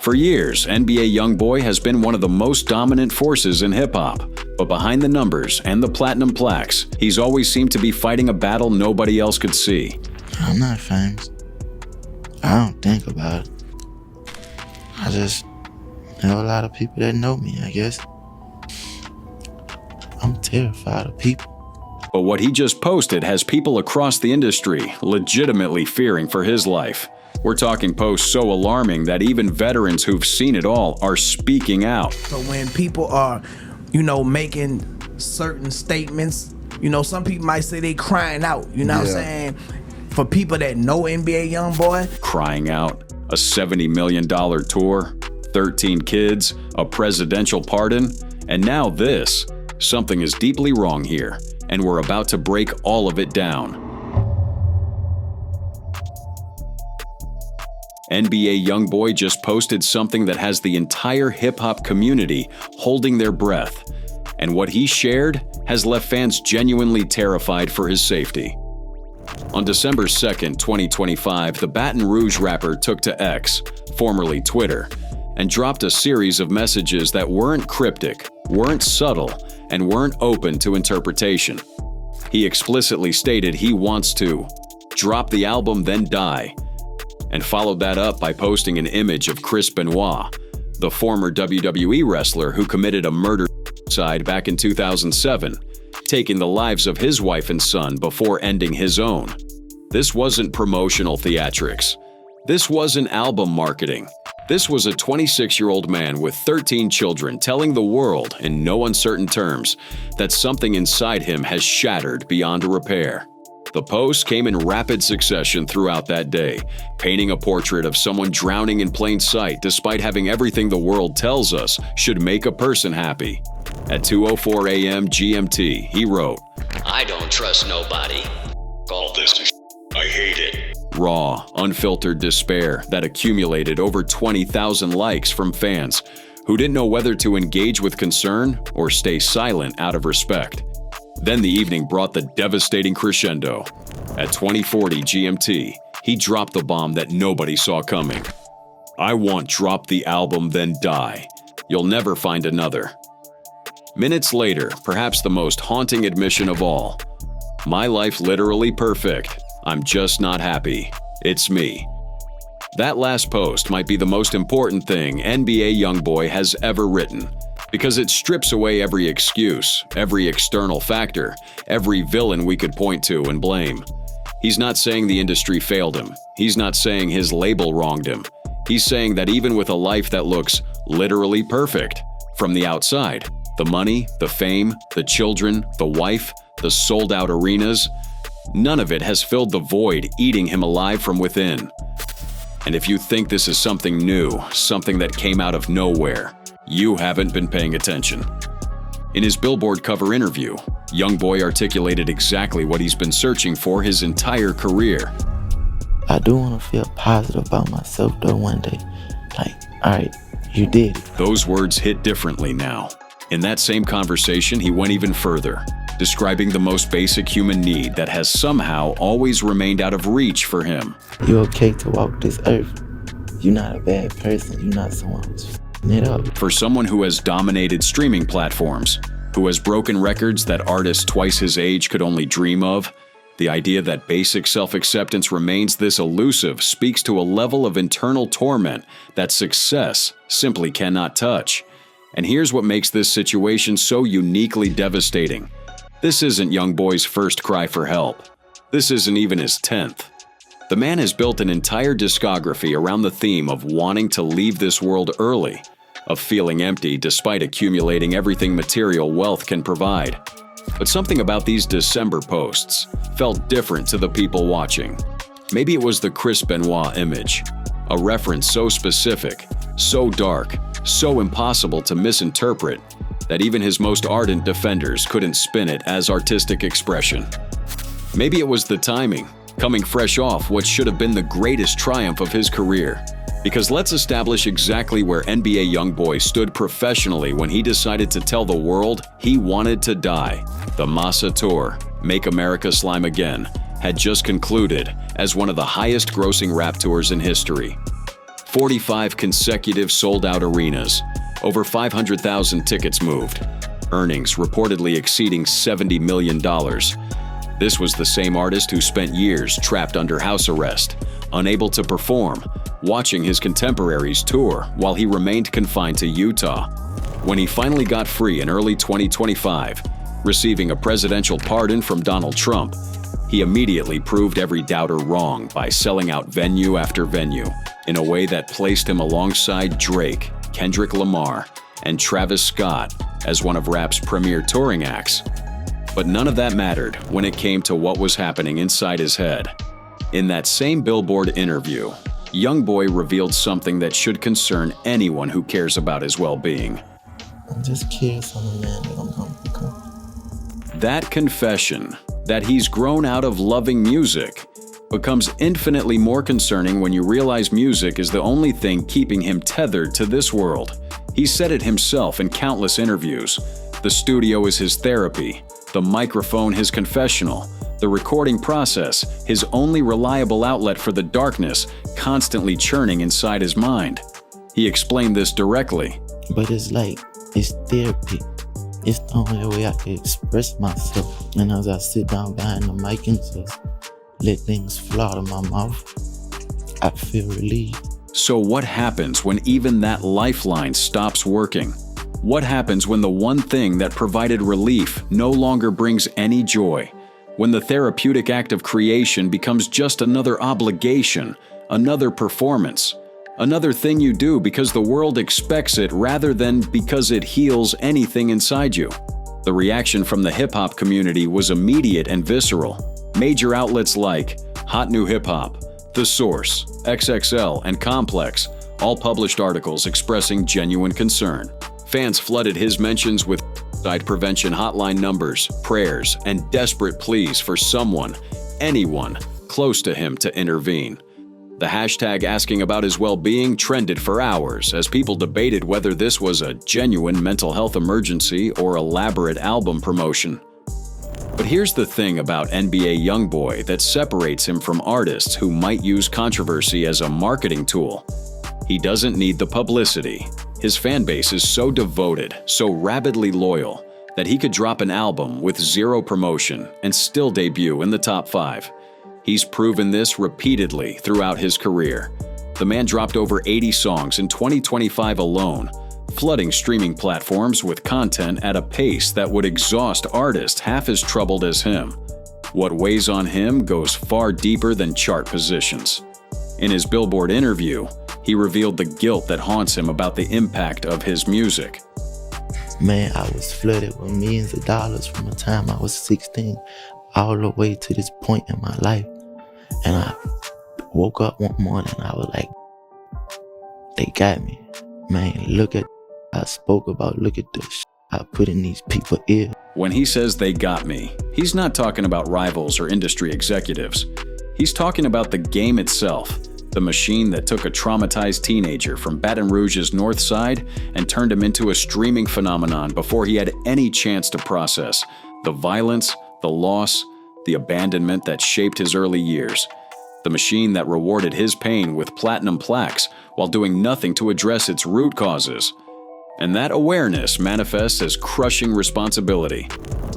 For years, NBA YoungBoy has been one of the most dominant forces in hip-hop. But behind the numbers and the platinum plaques, he's always seemed to be fighting a battle nobody else could see. I'm not famous. I don't think about it. I just know a lot of people that know me, I guess. I'm terrified of people. But what he just posted has people across the industry legitimately fearing for his life. We're talking posts so alarming that even veterans who've seen it all are speaking out. So when people are, making certain statements, some people might say they crying out, what I'm saying? For people that know NBA YoungBoy. Crying out, a $70 million tour, 13 kids, a presidential pardon, and now this. Something is deeply wrong here, and we're about to break all of it down. NBA YoungBoy just posted something that has the entire hip-hop community holding their breath. And what he shared has left fans genuinely terrified for his safety. On December 2nd, 2025, the Baton Rouge rapper took to X, formerly Twitter, and dropped a series of messages that weren't cryptic, weren't subtle, and weren't open to interpretation. He explicitly stated he wants to drop the album then die, and followed that up by posting an image of Chris Benoit, the former WWE wrestler who committed a murder-suicide back in 2007, taking the lives of his wife and son before ending his own. This wasn't promotional theatrics. This wasn't album marketing. This was a 26-year-old man with 13 children telling the world in no uncertain terms that something inside him has shattered beyond repair. The posts came in rapid succession throughout that day, painting a portrait of someone drowning in plain sight despite having everything the world tells us should make a person happy. At 2:04 a.m. GMT, he wrote, "I don't trust nobody. All this is I hate it." Raw, unfiltered despair that accumulated over 20,000 likes from fans who didn't know whether to engage with concern or stay silent out of respect. Then the evening brought the devastating crescendo. At 20:40 GMT, he dropped the bomb that nobody saw coming. "I want drop the album then die. You'll never find another." Minutes later, perhaps the most haunting admission of all. "My life literally perfect. I'm just not happy. It's me." That last post might be the most important thing NBA YoungBoy has ever written, because it strips away every excuse, every external factor, every villain we could point to and blame. He's not saying the industry failed him. He's not saying his label wronged him. He's saying that even with a life that looks literally perfect from the outside, the money, the fame, the children, the wife, the sold-out arenas, none of it has filled the void eating him alive from within. And if you think this is something new, something that came out of nowhere, you haven't been paying attention. In his Billboard cover interview, YoungBoy articulated exactly what he's been searching for his entire career. I do want to feel positive about myself though one day. Like, all right, you did it. Those words hit differently now. In that same conversation, he went even further, describing the most basic human need that has somehow always remained out of reach for him. You're okay to walk this earth. You're not a bad person. You're not someone who's f***ing it up. For someone who has dominated streaming platforms, who has broken records that artists twice his age could only dream of, the idea that basic self-acceptance remains this elusive speaks to a level of internal torment that success simply cannot touch. And here's what makes this situation so uniquely devastating. This isn't YoungBoy's first cry for help. This isn't even his 10th. The man has built an entire discography around the theme of wanting to leave this world early, of feeling empty despite accumulating everything material wealth can provide. But something about these December posts felt different to the people watching. Maybe it was the Chris Benoit image, a reference so specific, so dark, so impossible to misinterpret that even his most ardent defenders couldn't spin it as artistic expression. Maybe it was the timing, coming fresh off what should have been the greatest triumph of his career. Because let's establish exactly where NBA YoungBoy stood professionally when he decided to tell the world he wanted to die. The Massa Tour, Make America Slime Again, had just concluded as one of the highest-grossing rap tours in history. 45 consecutive sold-out arenas, over 500,000 tickets moved, earnings reportedly exceeding $70 million. This was the same artist who spent years trapped under house arrest, unable to perform, watching his contemporaries tour while he remained confined to Utah. When he finally got free in early 2025, receiving a presidential pardon from Donald Trump, he immediately proved every doubter wrong by selling out venue after venue in a way that placed him alongside Drake, Kendrick Lamar, and Travis Scott as one of rap's premier touring acts. But none of that mattered when it came to what was happening inside his head. In that same Billboard interview, YoungBoy revealed something that should concern anyone who cares about his well-being. I'm just curious on the man that I'm going to become. That confession, that he's grown out of loving music, becomes infinitely more concerning when you realize music is the only thing keeping him tethered to this world. He said it himself in countless interviews. The studio is his therapy, the microphone his confessional, the recording process his only reliable outlet for the darkness constantly churning inside his mind. He explained this directly. But it's therapy. It's the only way I can express myself. And as I sit down behind the mic and just let things flow out of my mouth, I feel relieved. So what happens when even that lifeline stops working? What happens when the one thing that provided relief no longer brings any joy? When the therapeutic act of creation becomes just another obligation, another performance, another thing you do because the world expects it rather than because it heals anything inside you? The reaction from the hip-hop community was immediate and visceral. Major outlets like Hot New Hip Hop, The Source, XXL, and Complex all published articles expressing genuine concern. Fans flooded his mentions with suicide prevention hotline numbers, prayers, and desperate pleas for someone, anyone, close to him to intervene. The hashtag asking about his well-being trended for hours as people debated whether this was a genuine mental health emergency or elaborate album promotion. But here's the thing about NBA YoungBoy that separates him from artists who might use controversy as a marketing tool. He doesn't need the publicity. His fan base is so devoted, so rabidly loyal, that he could drop an album with zero promotion and still debut in the top 5. He's proven this repeatedly throughout his career. The man dropped over 80 songs in 2025 alone, flooding streaming platforms with content at a pace that would exhaust artists half as troubled as him. What weighs on him goes far deeper than chart positions. In his Billboard interview, he revealed the guilt that haunts him about the impact of his music. Man, I was flooded with millions of dollars from the time I was 16 all the way to this point in my life. And I woke up one morning and I was like, they got me. Man, look at I spoke about, look at this I put in these people's ears. When he says they got me, he's not talking about rivals or industry executives. He's talking about the game itself, the machine that took a traumatized teenager from Baton Rouge's North Side and turned him into a streaming phenomenon before he had any chance to process the violence, the loss, the abandonment that shaped his early years. The machine that rewarded his pain with platinum plaques while doing nothing to address its root causes. And that awareness manifests as crushing responsibility.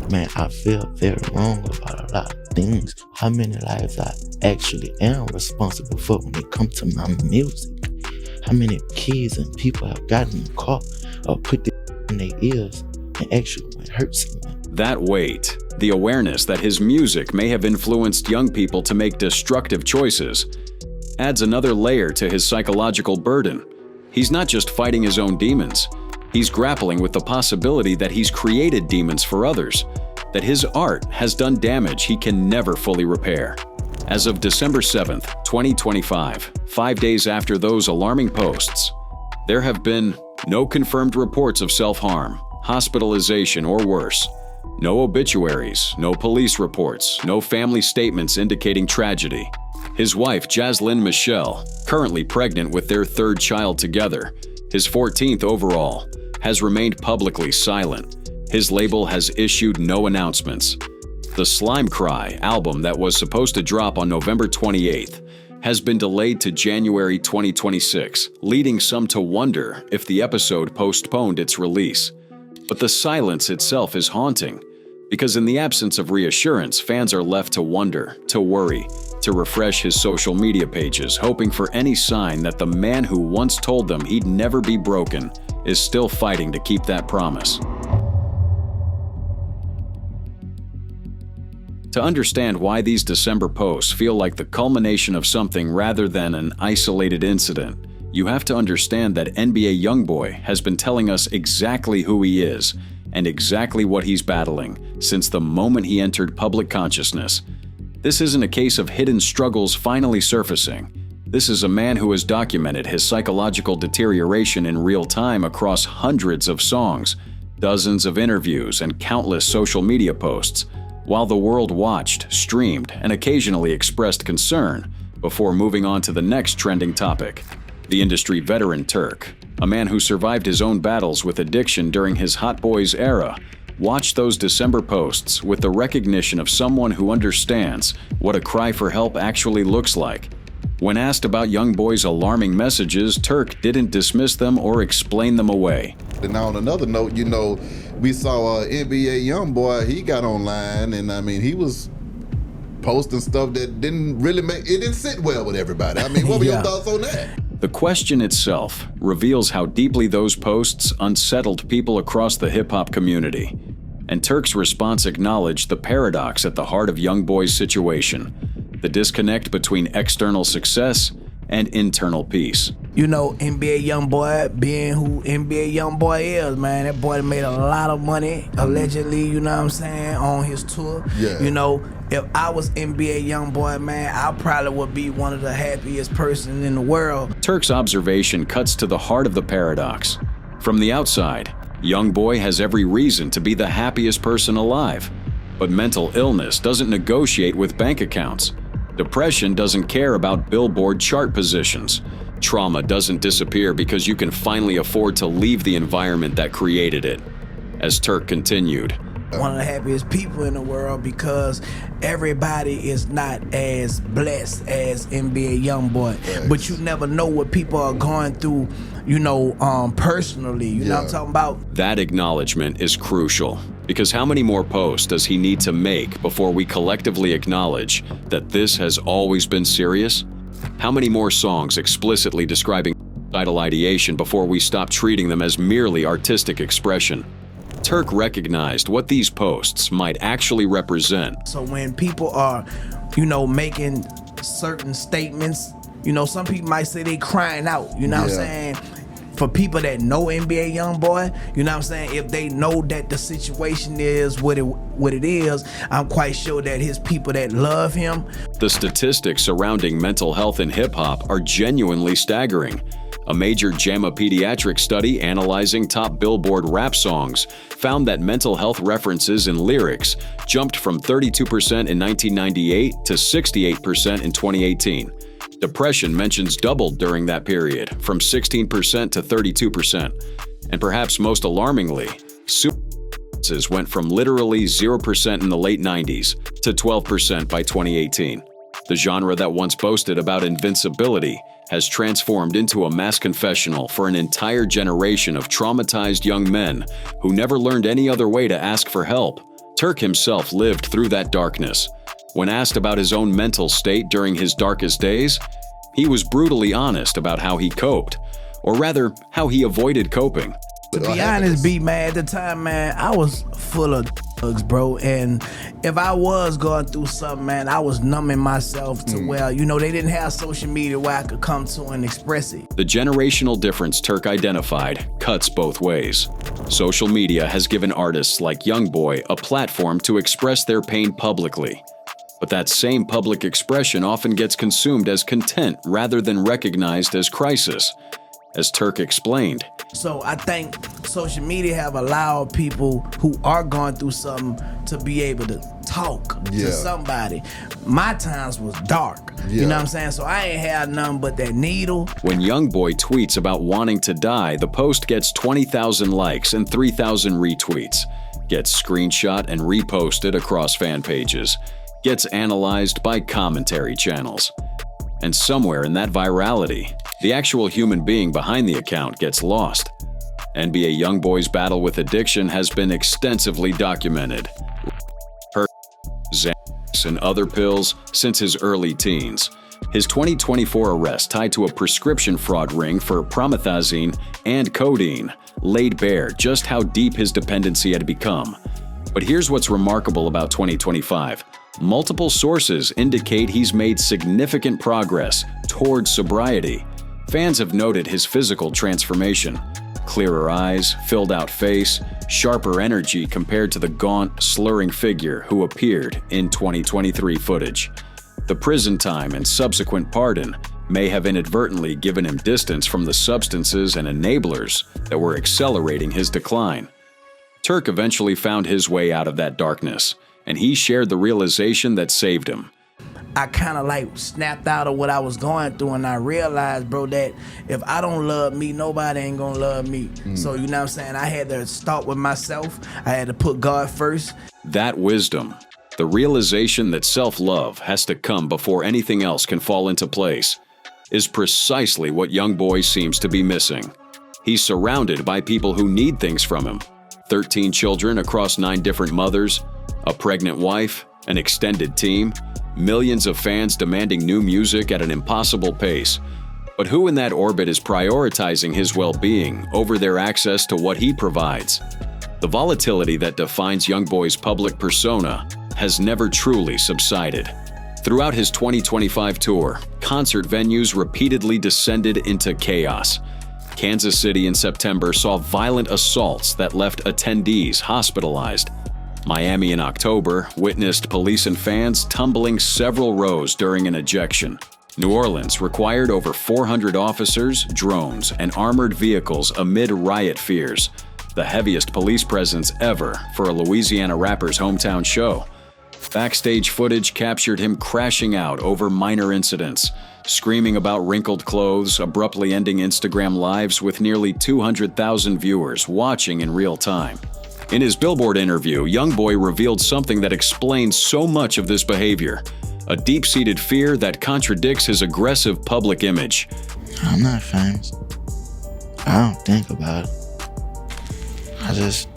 Man, I feel very wrong about a lot of things. How many lives I actually am responsible for when it comes to my music. How many kids and people have gotten caught or put in their ears and actually went hurt someone. That weight, the awareness that his music may have influenced young people to make destructive choices, adds another layer to his psychological burden. He's not just fighting his own demons. He's grappling with the possibility that he's created demons for others, that his art has done damage he can never fully repair. As of December 7th, 2025, 5 days after those alarming posts, there have been no confirmed reports of self-harm, hospitalization, or worse. No obituaries, no police reports, no family statements indicating tragedy. His wife, Jaslyn Michelle, currently pregnant with their 3rd child together, his 14th overall, has remained publicly silent. His label has issued no announcements. The Slime Cry album that was supposed to drop on November 28th has been delayed to January 2026, leading some to wonder if the episode postponed its release. But the silence itself is haunting, because in the absence of reassurance, fans are left to wonder, to worry, to refresh his social media pages, hoping for any sign that the man who once told them he'd never be broken is still fighting to keep that promise. To understand why these December posts feel like the culmination of something rather than an isolated incident, you have to understand that NBA YoungBoy has been telling us exactly who he is and exactly what he's battling since the moment he entered public consciousness. This isn't a case of hidden struggles finally surfacing. This is a man who has documented his psychological deterioration in real time across hundreds of songs, dozens of interviews, and countless social media posts, while the world watched, streamed, and occasionally expressed concern before moving on to the next trending topic. The industry veteran Turk, a man who survived his own battles with addiction during his Hot Boys era, watched those December posts with the recognition of someone who understands what a cry for help actually looks like. When asked about YoungBoy's alarming messages, Turk didn't dismiss them or explain them away. And on another note, we saw NBA YoungBoy. He got online, and he was posting stuff that didn't sit well with everybody. What were your thoughts on that? The question itself reveals how deeply those posts unsettled people across the hip-hop community. And Turk's response acknowledged the paradox at the heart of YoungBoy's situation, the disconnect between external success and internal peace. NBA YoungBoy being who NBA YoungBoy is, man, that boy made a lot of money, allegedly, on his tour. Yeah. If I was NBA YoungBoy, man, I probably would be one of the happiest persons in the world. Turk's observation cuts to the heart of the paradox. From the outside, YoungBoy has every reason to be the happiest person alive. But mental illness doesn't negotiate with bank accounts. Depression doesn't care about Billboard chart positions. Trauma doesn't disappear because you can finally afford to leave the environment that created it. As Turk continued, one of the happiest people in the world because everybody is not as blessed as NBA YoungBoy. Yes. But you never know what people are going through, personally. You know what I'm talking about? That acknowledgement is crucial, because how many more posts does he need to make before we collectively acknowledge that this has always been serious? How many more songs explicitly describing suicidal ideation before we stop treating them as merely artistic expression? Turk recognized what these posts might actually represent. So when people are, making certain statements, some people might say they crying out, what I'm saying? For people that know NBA YoungBoy, if they know that the situation is what it is, I'm quite sure that his people that love him. The statistics surrounding mental health in hip-hop are genuinely staggering. A major JAMA pediatric study analyzing top Billboard rap songs found that mental health references in lyrics jumped from 32% in 1998 to 68% in 2018. Depression mentions doubled during that period, from 16% to 32%. And perhaps most alarmingly, suicides went from literally 0% in the late 90s to 12% by 2018. The genre that once boasted about invincibility has transformed into a mass confessional for an entire generation of traumatized young men who never learned any other way to ask for help. Turk himself lived through that darkness. When asked about his own mental state during his darkest days, he was brutally honest about how he coped, or rather, how he avoided coping. To be honest, man, at the time, man, I was full of drugs, bro. And if I was going through something, man, I was numbing myself to where, they didn't have social media where I could come to and express it. The generational difference Turk identified cuts both ways. Social media has given artists like YoungBoy a platform to express their pain publicly. But that same public expression often gets consumed as content rather than recognized as crisis. As Turk explained, so I think social media have allowed people who are going through something to be able to talk to somebody. My times was dark. You know what I'm saying? So I ain't had nothing but that needle. When YoungBoy tweets about wanting to die, the post gets 20,000 likes and 3,000 retweets, gets screenshot and reposted across fan pages, gets analyzed by commentary channels. And somewhere in that virality, the actual human being behind the account gets lost. NBA YoungBoy's battle with addiction has been extensively documented. Xanax and other pills since his early teens. His 2024 arrest tied to a prescription fraud ring for promethazine and codeine laid bare just how deep his dependency had become. But here's what's remarkable about 2025. Multiple sources indicate he's made significant progress towards sobriety. Fans have noted his physical transformation. Clearer eyes, filled-out face, sharper energy compared to the gaunt, slurring figure who appeared in 2023 footage. The prison time and subsequent pardon may have inadvertently given him distance from the substances and enablers that were accelerating his decline. Turk eventually found his way out of that darkness, and he shared the realization that saved him. I kind of like snapped out of what I was going through, and I realized, bro, that if I don't love me, nobody ain't gonna love me. So, you know what I'm saying? I had to start with myself. I had to put God first. That wisdom, the realization that self-love has to come before anything else can fall into place, is precisely what YoungBoy seems to be missing. He's surrounded by people who need things from him. 13 children across 9 different mothers, a pregnant wife, an extended team, millions of fans demanding new music at an impossible pace. But who in that orbit is prioritizing his well-being over their access to what he provides? The volatility that defines YoungBoy's public persona has never truly subsided. Throughout his 2025 tour, concert venues repeatedly descended into chaos. Kansas City in September saw violent assaults that left attendees hospitalized. Miami in October witnessed police and fans tumbling several rows during an ejection. New Orleans required over 400 officers, drones, and armored vehicles amid riot fears, the heaviest police presence ever for a Louisiana rapper's hometown show. Backstage footage captured him crashing out over minor incidents, screaming about wrinkled clothes, abruptly ending Instagram lives with nearly 200,000 viewers watching in real time. In his Billboard interview, YoungBoy revealed something that explains so much of this behavior, a deep-seated fear that contradicts his aggressive public image. I'm not famous. I don't think about it. I just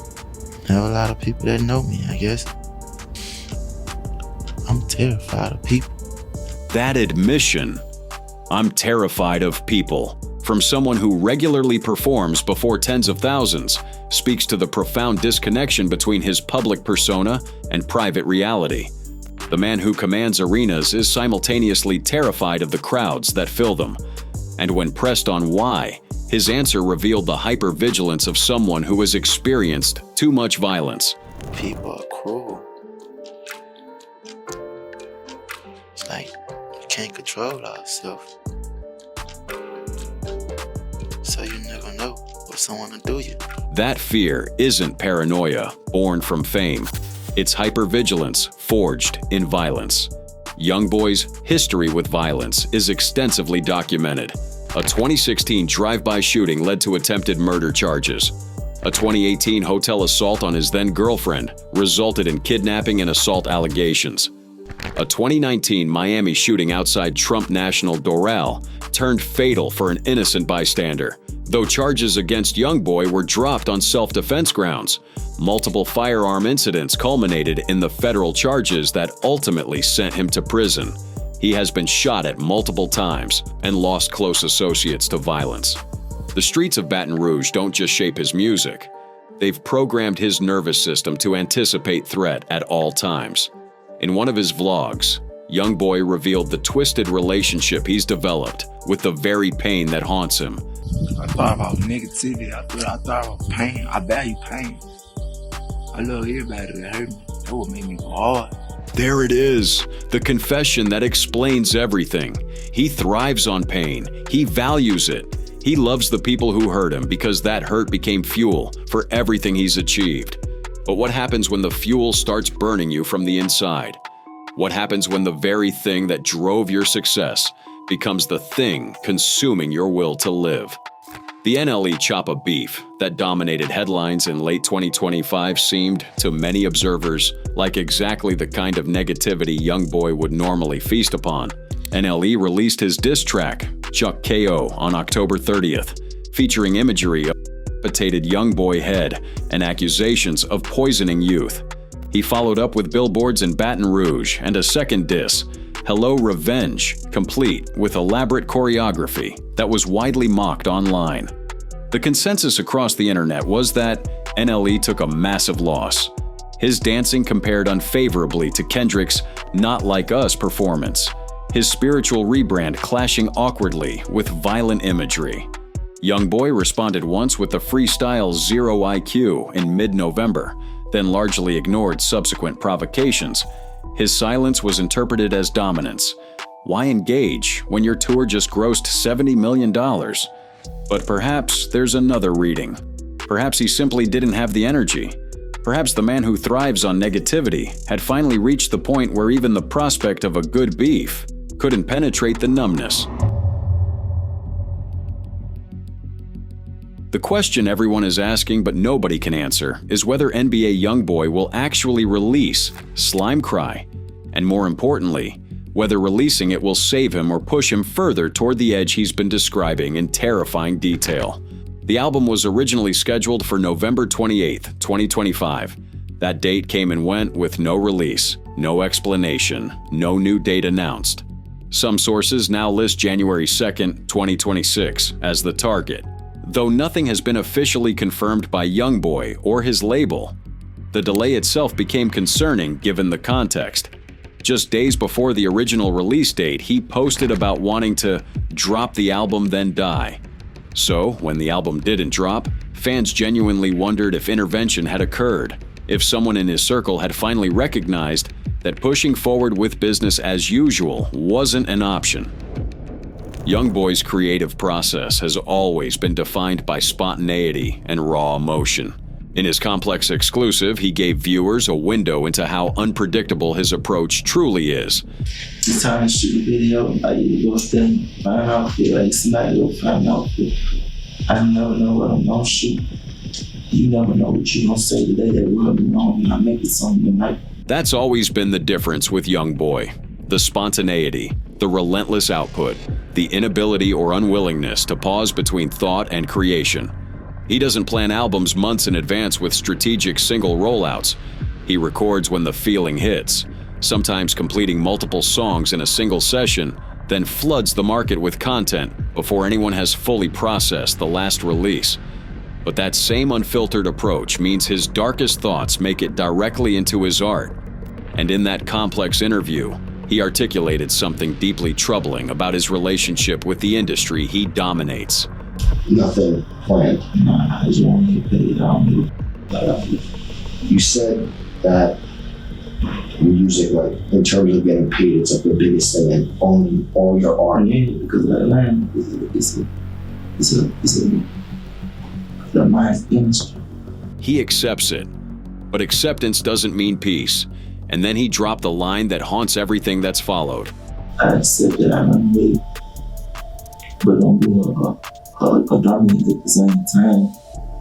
have a lot of people that know me, I guess. I'm terrified of people. That admission, "I'm terrified of people," from someone who regularly performs before tens of thousands, speaks to the profound disconnection between his public persona and private reality. The man who commands arenas is simultaneously terrified of the crowds that fill them. And when pressed on why, his answer revealed the hypervigilance of someone who has experienced too much violence. People are cruel. It's like you can't control ourselves. So you never know what someone will do you. That fear isn't paranoia born from fame. It's hypervigilance forged in violence. YoungBoy's history with violence is extensively documented. A 2016 drive-by shooting led to attempted murder charges. A 2018 hotel assault on his then-girlfriend resulted in kidnapping and assault allegations. A 2019 Miami shooting outside Trump National Doral turned fatal for an innocent bystander. Though charges against YoungBoy were dropped on self-defense grounds, multiple firearm incidents culminated in the federal charges that ultimately sent him to prison. He has been shot at multiple times and lost close associates to violence. The streets of Baton Rouge don't just shape his music. They've programmed his nervous system to anticipate threat at all times. In one of his vlogs, YoungBoy revealed the twisted relationship he's developed with the very pain that haunts him. I thought about negativity. I thought about pain. I value pain. I love everybody that hurt me. That would make me go hard. There it is, the confession that explains everything. He thrives on pain. He values it. He loves the people who hurt him because that hurt became fuel for everything he's achieved. But what happens when the fuel starts burning you from the inside? What happens when the very thing that drove your success becomes the thing consuming your will to live? The NLE Choppa beef that dominated headlines in late 2025 seemed, to many observers, like exactly the kind of negativity YoungBoy would normally feast upon. NLE released his diss track, Chuck KO, on October 30th, featuring imagery of a decapitated YoungBoy head and accusations of poisoning youth. He followed up with billboards in Baton Rouge and a second diss, Hello Revenge, complete with elaborate choreography that was widely mocked online. The consensus across the internet was that NLE took a massive loss. His dancing compared unfavorably to Kendrick's Not Like Us performance, his spiritual rebrand clashing awkwardly with violent imagery. YoungBoy responded once with the freestyle Zero IQ in mid-November, then largely ignored subsequent provocations. His silence was interpreted as dominance. Why engage when your tour just grossed $70 million? But perhaps there's another reading. Perhaps he simply didn't have the energy. Perhaps the man who thrives on negativity had finally reached the point where even the prospect of a good beef couldn't penetrate the numbness. The question everyone is asking but nobody can answer is whether NBA YoungBoy will actually release Slime Cry, and more importantly, whether releasing it will save him or push him further toward the edge he's been describing in terrifying detail. The album was originally scheduled for November 28, 2025. That date came and went with no release, no explanation, no new date announced. Some sources now list January 2, 2026 as the target, though nothing has been officially confirmed by YoungBoy or his label. The delay itself became concerning given the context. Just days before the original release date, he posted about wanting to drop the album then die. So, when the album didn't drop, fans genuinely wondered if intervention had occurred, if someone in his circle had finally recognized that pushing forward with business as usual wasn't an option. YoungBoy's creative process has always been defined by spontaneity and raw emotion. In his Complex exclusive, he gave viewers a window into how unpredictable his approach truly is. It's time to shoot a video. I either go stand, find an outfit, like somebody go find an outfit. I never know what I'm gonna shoot. You never know what you're gonna say today that will be wrong, and I make it something tonight. That's always been the difference with YoungBoy. The spontaneity, the relentless output, the inability or unwillingness to pause between thought and creation. He doesn't plan albums months in advance with strategic single rollouts. He records when the feeling hits, sometimes completing multiple songs in a single session, then floods the market with content before anyone has fully processed the last release. But that same unfiltered approach means his darkest thoughts make it directly into his art. And in that Complex interview, he articulated something deeply troubling about his relationship with the industry he dominates. Nothing planned. Nah, I just want to get paid. I don't do. You said that music, like in terms of getting paid, it's like the biggest thing, and owning all your art. Yeah, because of that line, it's a mind's industry. He accepts it, but acceptance doesn't mean peace. And then he dropped the line that haunts everything that's followed. I accept that I'm made, but don't be a dominant at the same time.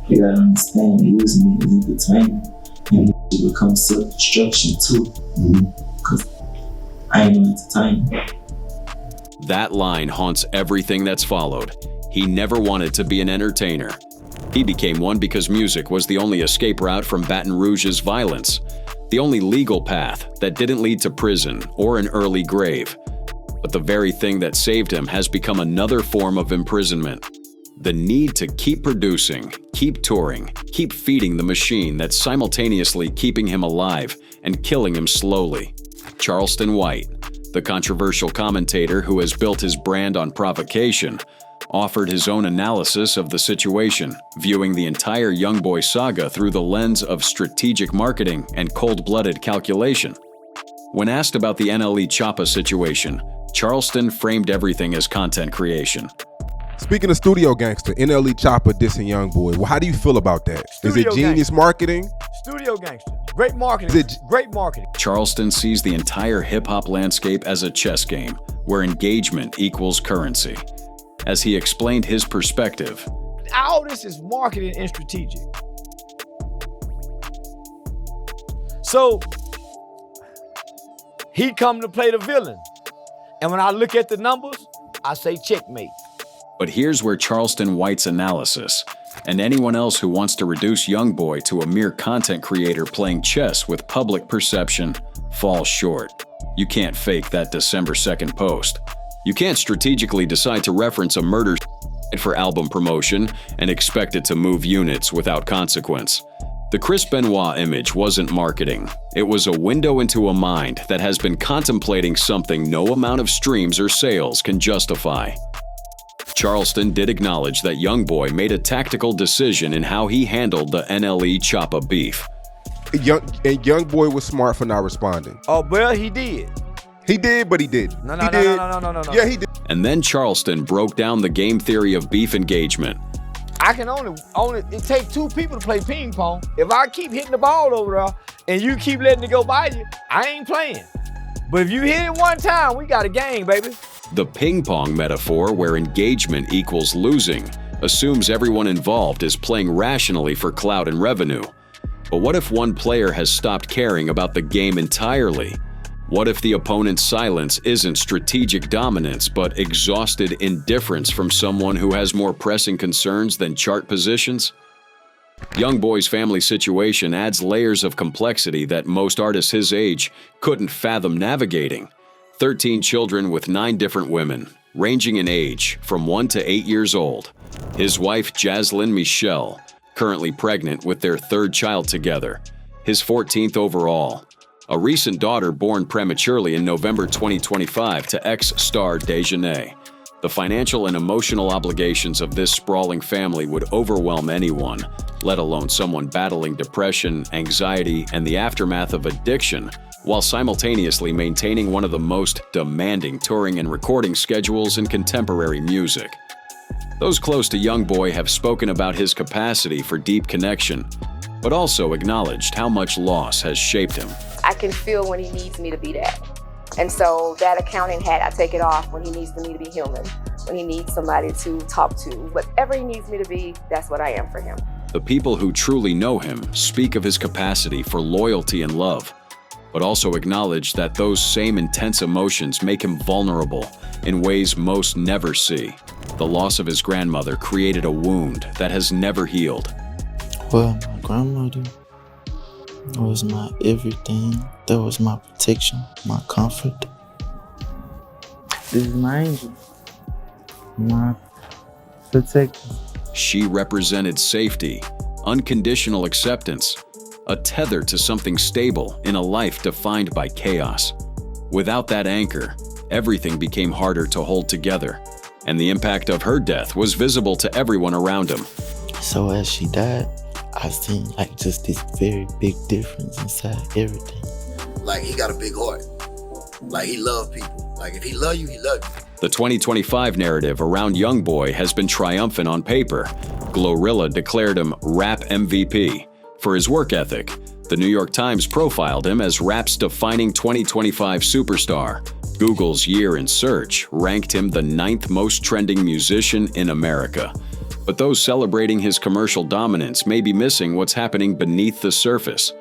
You gotta understand that using me as entertainment and it becomes self-destruction too. Because I ain't no entertainer. That line haunts everything that's followed. He never wanted to be an entertainer. He became one because music was the only escape route from Baton Rouge's violence, the only legal path that didn't lead to prison or an early grave. But the very thing that saved him has become another form of imprisonment. The need to keep producing, keep touring, keep feeding the machine that's simultaneously keeping him alive and killing him slowly. Charleston White, the controversial commentator who has built his brand on provocation, offered his own analysis of the situation, viewing the entire YoungBoy saga through the lens of strategic marketing and cold-blooded calculation. When asked about the NLE Choppa situation, Charleston framed everything as content creation. Speaking of studio gangster, NLE Choppa dissing YoungBoy. Well, how do you feel about that? Is it genius marketing? Studio gangster. Great marketing. Great marketing. Charleston sees the entire hip-hop landscape as a chess game, where engagement equals currency. As he explained his perspective, all this is marketing and strategic. So he come to play the villain. And when I look at the numbers, I say checkmate. But here's where Charleston White's analysis, and anyone else who wants to reduce YoungBoy to a mere content creator playing chess with public perception, falls short. You can't fake that December 2nd post. You can't strategically decide to reference a murder for album promotion and expect it to move units without consequence. The Chris Benoit image wasn't marketing. It was a window into a mind that has been contemplating something no amount of streams or sales can justify. Charleston did acknowledge that YoungBoy made a tactical decision in how he handled the NLE Choppa beef. YoungBoy was smart for not responding. Oh, well, he did. He did, but he did. No. Yeah, he did. And then Charleston broke down the game theory of beef engagement. I can only it takes two people to play ping pong. If I keep hitting the ball over there and you keep letting it go by you, I ain't playing. But if you hit it one time, we got a game, baby. The ping pong metaphor, where engagement equals losing, assumes everyone involved is playing rationally for clout and revenue. But what if one player has stopped caring about the game entirely? What if the opponent's silence isn't strategic dominance, but exhausted indifference from someone who has more pressing concerns than chart positions? YoungBoy's family situation adds layers of complexity that most artists his age couldn't fathom navigating. 13 children with 9 different women, ranging in age from 1 to 8 years old. His wife, Jaslyn Michelle, currently pregnant with their 3rd child together, his 14th overall. A recent daughter born prematurely in November 2025 to ex-star Dejanay. The financial and emotional obligations of this sprawling family would overwhelm anyone, let alone someone battling depression, anxiety, and the aftermath of addiction, while simultaneously maintaining one of the most demanding touring and recording schedules in contemporary music. Those close to YoungBoy have spoken about his capacity for deep connection, but also acknowledged how much loss has shaped him. I can feel when he needs me to be that. And so that accounting hat, I take it off when he needs me to be human, when he needs somebody to talk to. Whatever he needs me to be, that's what I am for him. The people who truly know him speak of his capacity for loyalty and love, but also acknowledge that those same intense emotions make him vulnerable in ways most never see. The loss of his grandmother created a wound that has never healed. Well, my grandmother was my everything. That was my protection, my comfort. This is my angel, my protector. She represented safety, unconditional acceptance, a tether to something stable in a life defined by chaos. Without that anchor, everything became harder to hold together, and the impact of her death was visible to everyone around him. So as she died, I seen like just this very big difference inside everything. Like, he got a big heart. Like, he love people. Like, if he love you, he love you. The 2025 narrative around YoungBoy has been triumphant on paper. Glorilla declared him Rap MVP. For his work ethic, the New York Times profiled him as rap's defining 2025 superstar. Google's Year in Search ranked him the 9th most trending musician in America. But those celebrating his commercial dominance may be missing what's happening beneath the surface.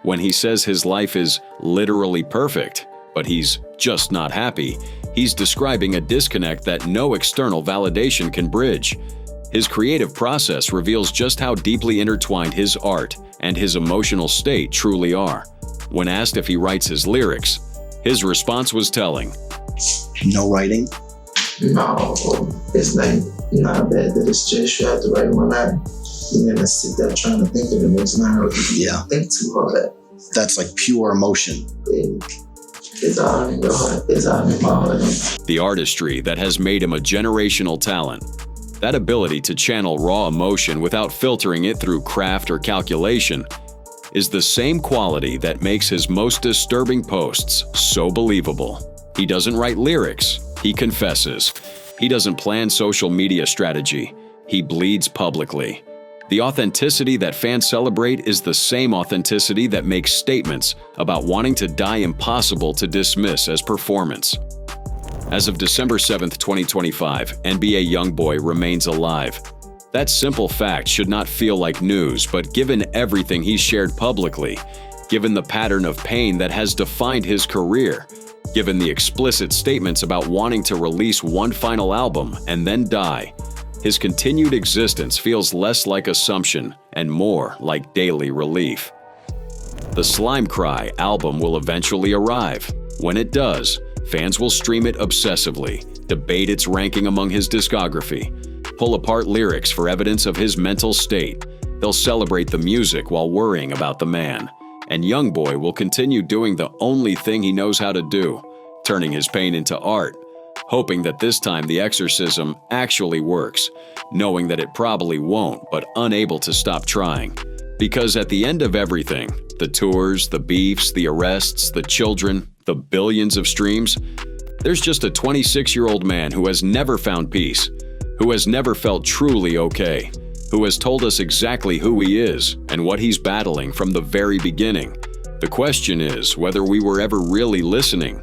When he says his life is literally perfect, but he's just not happy, he's describing a disconnect that no external validation can bridge. His creative process reveals just how deeply intertwined his art and his emotional state truly are. When asked if he writes his lyrics, his response was telling. No writing? No, it's not bad that it's just you have to write one line. You never sit there trying to think of it. It's not Yeah. think too hard. That's like pure emotion. It's all in your heart. It's all in my heart. The artistry that has made him a generational talent. That ability to channel raw emotion without filtering it through craft or calculation is the same quality that makes his most disturbing posts so believable. He doesn't write lyrics, he confesses. He doesn't plan social media strategy, he bleeds publicly. The authenticity that fans celebrate is the same authenticity that makes statements about wanting to die impossible to dismiss as performance. As of December 7th, 2025, NBA YoungBoy remains alive. That simple fact should not feel like news, but given everything he's shared publicly, given the pattern of pain that has defined his career, Given the explicit statements about wanting to release one final album and then die, his continued existence feels less like assumption and more like daily relief. The Slime Cry album will eventually arrive. When it does, fans will stream it obsessively, debate its ranking among his discography, pull apart lyrics for evidence of his mental state. They'll celebrate the music while worrying about the man. And YoungBoy will continue doing the only thing he knows how to do, turning his pain into art, hoping that this time the exorcism actually works, knowing that it probably won't, but unable to stop trying. Because at the end of everything, the tours, the beefs, the arrests, the children, the billions of streams, there's just a 26-year-old man who has never found peace, who has never felt truly okay, who has told us exactly who he is and what he's battling from the very beginning. The question is whether we were ever really listening